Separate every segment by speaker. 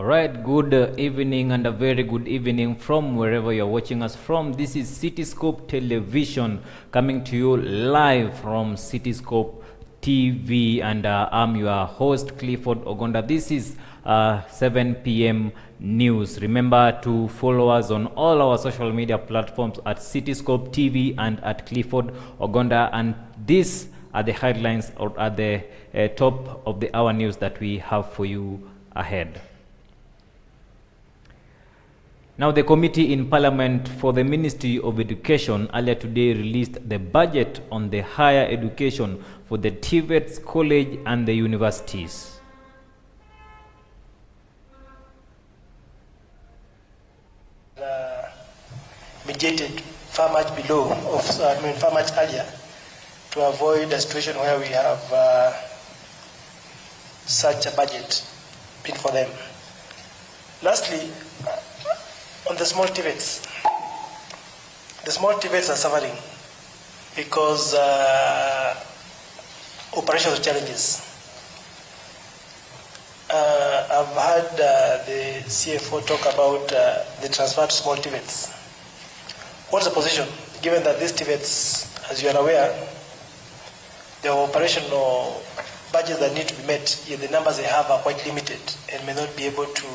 Speaker 1: Alright, good evening and a very good evening from wherever you're watching us from. This is Citiscope Television coming to you live from Citiscope TV, and I'm your host Clifford Ogonda. This is 7 p.m. news. Remember to follow us on all our social media platforms at Citiscope TV and at Clifford Ogonda, and these are the headlines or at the top of the hour news that we have for you ahead. Now, the committee in Parliament for the Ministry of Education earlier today released the budget on the higher education for the TVETs, college and the universities.
Speaker 2: Mediated far much below, far much earlier, to avoid a situation where we have such a budget bid for them. Lastly, on the small TVETs are suffering because operational challenges. I've heard the CFO talk about the transfer to small TVETs. What's the position, given that these TVETs, as you are aware, the operational budgets that need to be met, yet the numbers they have are quite limited and may not be able to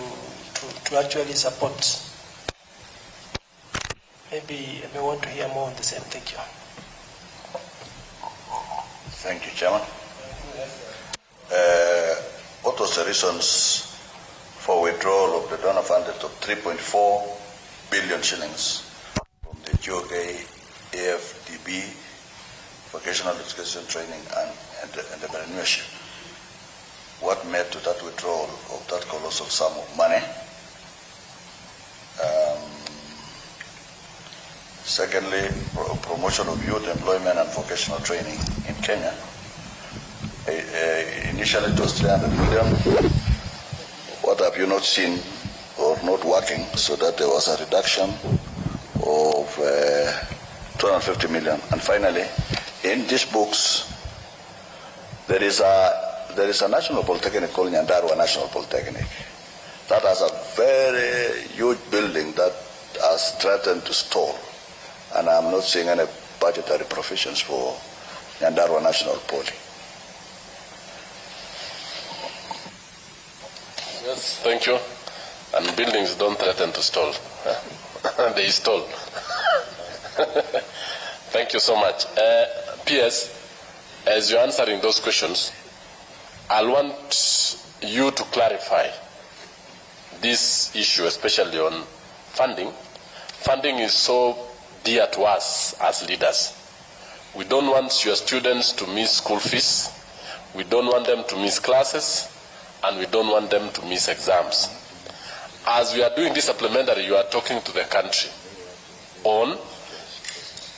Speaker 2: actually support. Maybe I may want to hear more on the same. Thank you.
Speaker 3: Thank you, Chairman. What was the reasons for withdrawal of the donor funded of 3.4 billion shillings from the GOK AFDB, vocational education training and entrepreneurship? What led to that withdrawal of that colossal sum of money? Secondly, promotion of youth employment and vocational training in Kenya. Initially it was 300 million. What have you not seen or not working so that there was a reduction of 250 million? And finally, in these books, there is a national polytechnic called Nyandarua National Polytechnic that has a very huge building that has threatened to stall. And I'm not seeing any budgetary provisions for Nyandarua National Poly.
Speaker 4: Yes, thank you. And buildings don't threaten to stall. They stall. Thank you so much. P.S., as you're answering those questions, I want you to clarify this issue, especially on funding. Funding is so dear to us as leaders. We don't want your students to miss school fees, we don't want them to miss classes, and we don't want them to miss exams. As we are doing this supplementary, you are talking to the country on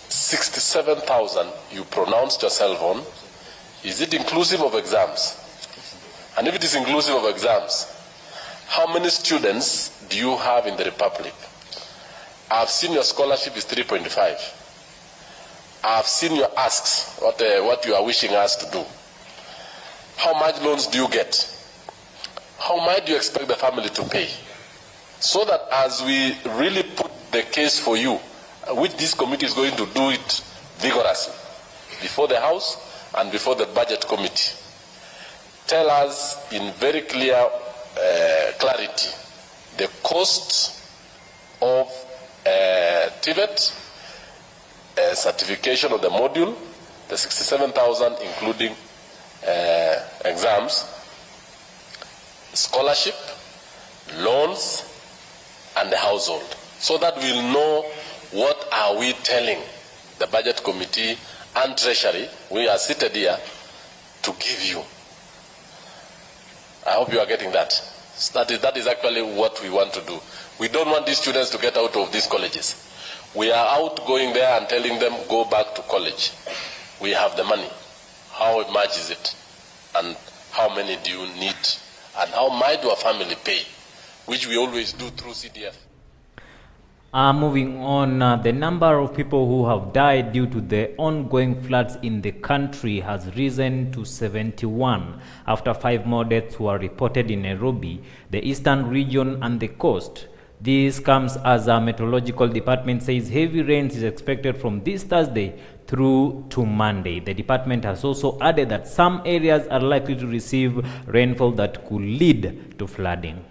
Speaker 4: 67,000 you pronounced yourself on. Is it inclusive of exams? And if it is inclusive of exams, how many students do you have in the Republic? I've seen your scholarship is 3.5. I've seen your asks, what you are wishing us to do. How much loans do you get? How much do you expect the family to pay? So that as we really put the case for you, which this committee is going to do it vigorously, before the House and before the Budget Committee, tell us in very clear clarity the cost of TVET, certification of the module, the 67,000 including exams, scholarship, loans, and the household, so that we'll know what are we telling the Budget Committee and Treasury, we are seated here, to give you. I hope you are getting that. That is actually what we want to do. We don't want these students to get out of these colleges. We are out going there and telling them, go back to college. We have the money. How much is it? And how many do you need? And how much do a family pay? Which we always do through CDF.
Speaker 1: Moving on, the number of people who have died due to the ongoing floods in the country has risen to 71 after 5 more deaths were reported in Nairobi, the eastern region and the coast. This comes as a meteorological department says heavy rains is expected from this Thursday through to Monday. The department has also added that some areas are likely to receive rainfall that could lead to flooding.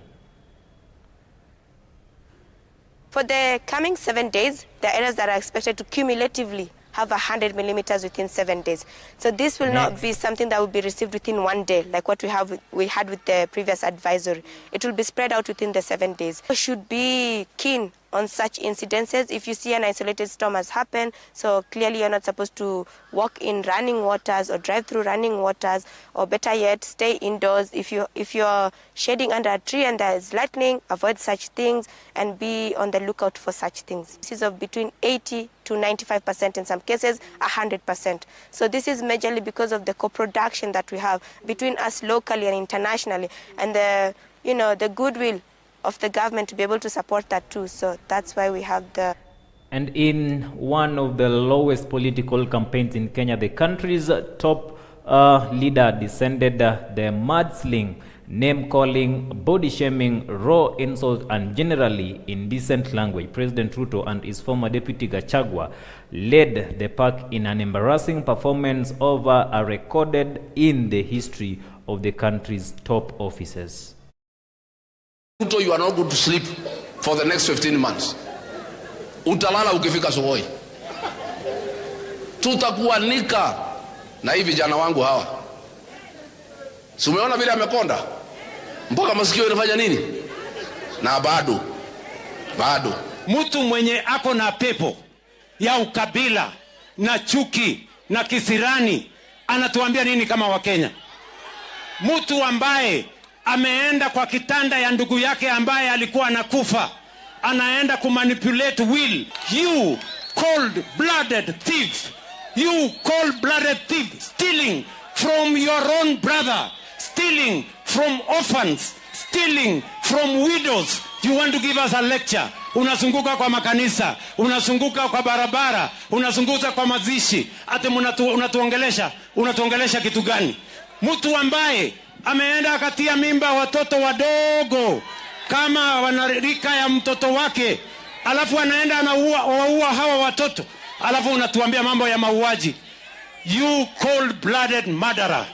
Speaker 5: For the coming 7 days, the areas that are expected to cumulatively have 100 millimeters within 7 days. So this will not be something that will be received within 1 day, like what we had with the previous advisory. It will be spread out within the 7 days. We should be keen on such incidences. If you see an isolated storm has happened, so clearly you're not supposed to walk in running waters or drive through running waters, or better yet, stay indoors. If you're shading under a tree and there is lightning, avoid such things and be on the lookout for such things. This is of between 80 to 95%, in some cases 100%. So this is majorly because of the co-production that we have between us locally and internationally, and the goodwill of the government to be able to support that too. So that's why we have the...
Speaker 1: And in one of the lowest political campaigns in Kenya, the country's top leader descended the mudslinging, name-calling, body-shaming, raw insults, and generally indecent language. President Ruto and his former deputy Gachagua led the pack in an embarrassing performance over a recorded in the history of the country's top officers.
Speaker 6: Ruto, you are not going to sleep for the next 15 months. Utalala ukifika Sugoi. Tutakuanika na hivi vijana wangu hawa. Si umeona vile amekonda? Mpaka masikio inafanya nini? Na bado.
Speaker 7: Mtu mwenye ako na pepo ya ukabila na chuki na kisirani anatuambia nini kama Wakenya? Mtu ambaye ameenda kwa kitanda ya ndugu yake ambaye alikuwa anakufa, anaenda kumanipulate will. You cold-blooded thief. You cold-blooded thief, stealing from your own brother, stealing from orphans, stealing from widows. You want to give us a lecture? Unazunguka kwa makanisa, unazunguka kwa barabara, unazunguka kwa mazishi. Ate unatuongelesha kitu gani? Mtu ambaye ameenda akatia mimba watoto wadogo kama wanarika ya mtoto wake, alafu anaenda anaua hawa watoto, alafu unatuambia mambo ya mauaji. You cold-blooded murderer,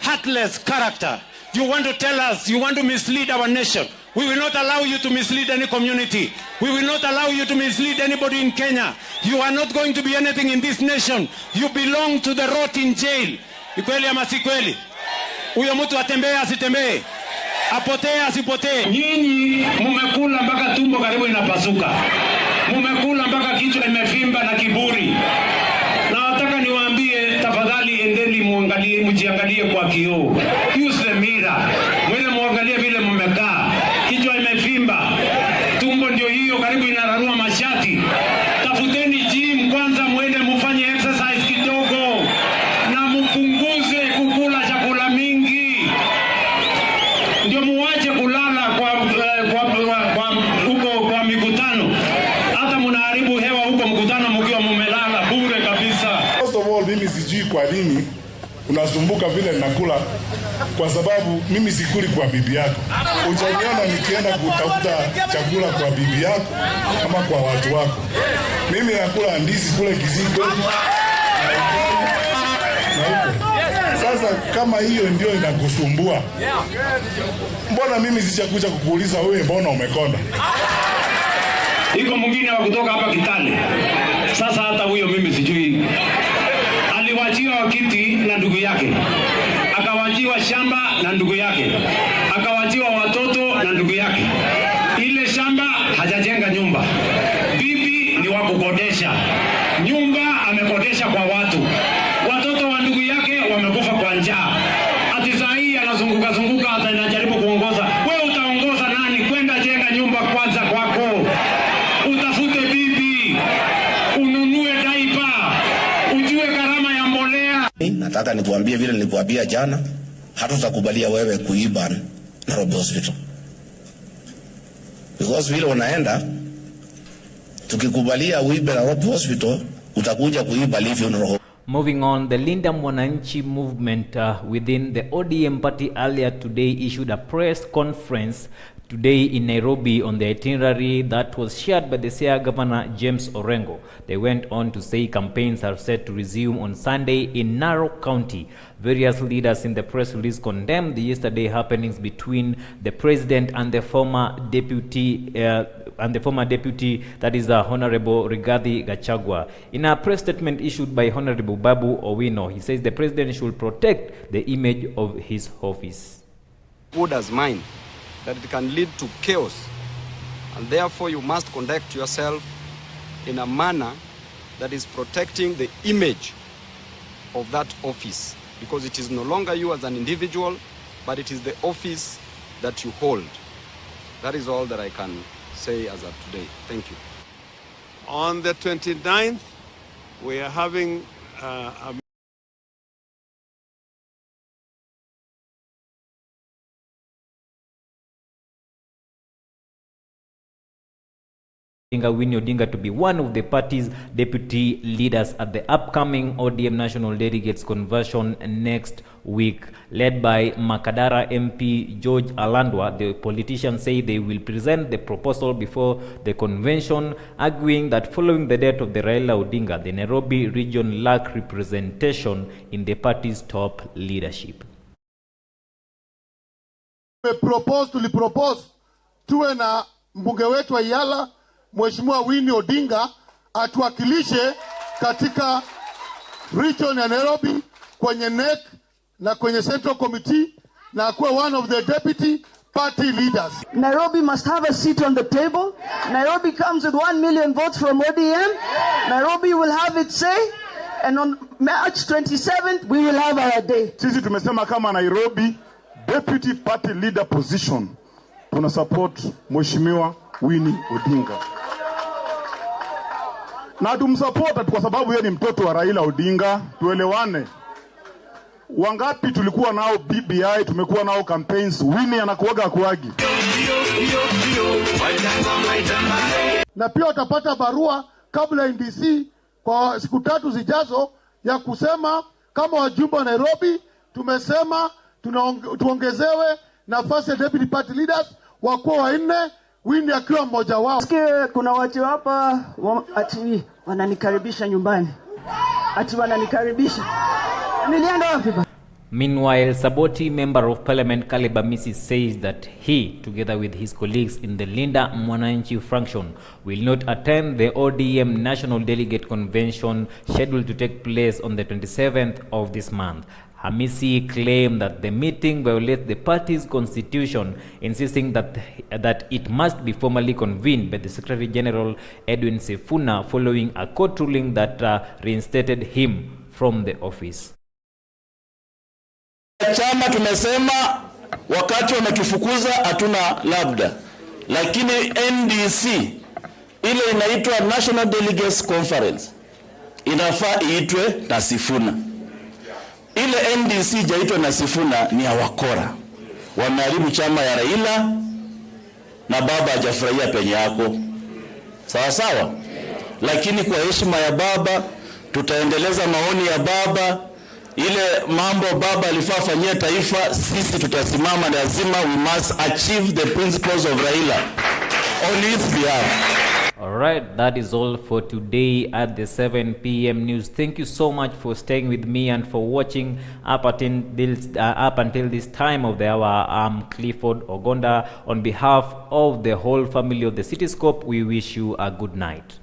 Speaker 7: heartless character. You want to tell us, you want to mislead our nation. We will not allow you to mislead any community. We will not allow you to mislead anybody in Kenya. You are not going to be anything in this nation. You belong to the rot in jail. Ni kweli ama si kweli? Huyo mtu atembee asitembee, apotee asipotee. Nyinyi mumekula mpaka tumbo karibu inapasuka, mumekula mpaka kichwa imefimba na kiburi. Na nataka niwaambie, tafadhali endeni muangalie, mjiangalie kwa kioo. Use the mirror. Mwende muangalie vile mmekaa. Kichwa imefimba, tumbo ndio hiyo karibu inararua mashati. Tafuteni gym kwanza, mwende mufanye exercise kidogo na mpunguze kukula chakula mingi. Ndio muache kulala kwa mikutano. Hata mnaharibu hewa huko mkutano mkiwa mumelala bure kabisa.
Speaker 8: First of all, mimi sijui kwa nini unasumbuka vile nakula, kwa sababu mimi sikuli kwa bibi yako. Ujaniona nikienda kutafuta chakula kwa bibi yako ama kwa watu wako. Mimi nakula ndizi kule Kizigo. Sasa kama hiyo ndio inakusumbua, mbona mimi sichakuja kukuuliza wewe mbona umekonda?
Speaker 7: Iko mwingine wa kutoka hapa Kitale. Sasa hata huyo mimi sijui. Aliwachiwa kiti na ndugu yake, akawachiwa shamba na ndugu yake, akawachiwa watoto na ndugu yake. Ile shamba hajajenga nyumba. Bibi ni wa kukodesha. Nyumba amekodesha kwa watu. Watoto wa ndugu yake wamekufa kwa njaa. Ati saa hii anazunguka hata anajaribu kuongoza. Wewe utaongoza nani? Kwenda jenga nyumba kwanza kwako. Utafute bibi. Ununue daipa. Ujue gharama ya mbolea.
Speaker 6: Nataka nikuambie vile nilikuambia jana, hatutakubalia wewe kuiba Nairobi Hospital. Because vile unaenda
Speaker 9: Tukikubalia uibe Nairobi Hospital, utakuja kuiba Leave Funeral Home.
Speaker 1: Moving on, the Linda Mwananchi movement within the ODM party earlier today issued a press conference today in Nairobi on the itinerary that was shared by the Siaya Governor James Orengo. They went on to say campaigns are set to resume on Sunday in Narok County. Various leaders in the press release condemned the yesterday happenings between the president and the former deputy that is Honorable Rigathi Gachagua. In a press statement issued by Honorable Babu Owino, he says the president should protect the image of his office.
Speaker 10: Good as mine, that it can lead to chaos, and therefore you must conduct yourself in a manner that is protecting the image of that office, because it is no longer you as an individual, but it is the office that you hold. That is all that I can say as of today. Thank you.
Speaker 11: On the 29th, we are having a
Speaker 1: Winnie Odinga to be one of the party's deputy leaders at the upcoming ODM National Delegates Convention next week. Led by Makadara MP George Alandwa, the politicians say they will present the proposal before the convention, arguing that following the death of the Raila Odinga, the Nairobi region lacked representation in the party's top leadership.
Speaker 8: Tulipropose tuwe na mbunge wetu wa Yala Mheshimiwa Winnie Odinga atuwakilishe katika region ya Nairobi kwenye NEC na kwenye Central Committee na akuwe one of the deputy party leaders.
Speaker 12: Nairobi must have a seat on the table. Nairobi comes with 1 million votes from ODM. Nairobi will have its say, and on March 27th we will have our day.
Speaker 8: Sisi tumesema kama Nairobi deputy party leader position tuna support Mheshimiwa Winnie Odinga. Na tumsupport kwa sababu yeye ni mtoto wa Raila Odinga. Tuelewane. Wangapi tulikuwa nao BBI, tumekuwa nao campaigns, Winnie anakuaga kuagi. Na pia utapata barua kabla NDC kwa siku 3 zijazo ya kusema kama wajumbe wa Nairobi tumesema tuongezewe nafasi ya deputy party leaders wakuwa 4, Winnie akiwa mmoja wao.
Speaker 12: Sikia kuna watu hapa ati wananikaribisha nyumbani. Ati wananikaribisha. Nilienda wapi ba?
Speaker 1: Meanwhile, Saboti, Member of Parliament Kaliba Misi, says that he, together with his colleagues in the Linda Mwananchi fraction, will not attend the ODM National Delegate Convention scheduled to take place on the 27th of this month. Hamisi claimed that the meeting violates the party's constitution, insisting that it must be formally convened by the Secretary General Edwin Sifuna following a court ruling that reinstated him from the office.
Speaker 9: Chama tumesema wakati wametufukuza hatuna labda, lakini NDC ile inaitwa National Delegates Conference inafaa iitwe na Sifuna. Ile NDC jaitwa na Sifuna ni ya wakora. Wameharibu chama ya Raila na baba hajafurahia penye yako. Sawa sawa? Lakini kwa heshima ya baba tutaendeleza maoni ya baba. Ile mambo baba alifaa fanyia taifa, sisi tutasimama, lazima we must achieve the principles of Raila on his behalf.
Speaker 1: Alright, that is all for today at the 7 p.m. news. Thank you so much for staying with me and for watching up until this time of the hour. I'm Clifford Ogonda. On behalf of the whole family of the Citiscope, we wish you a good night.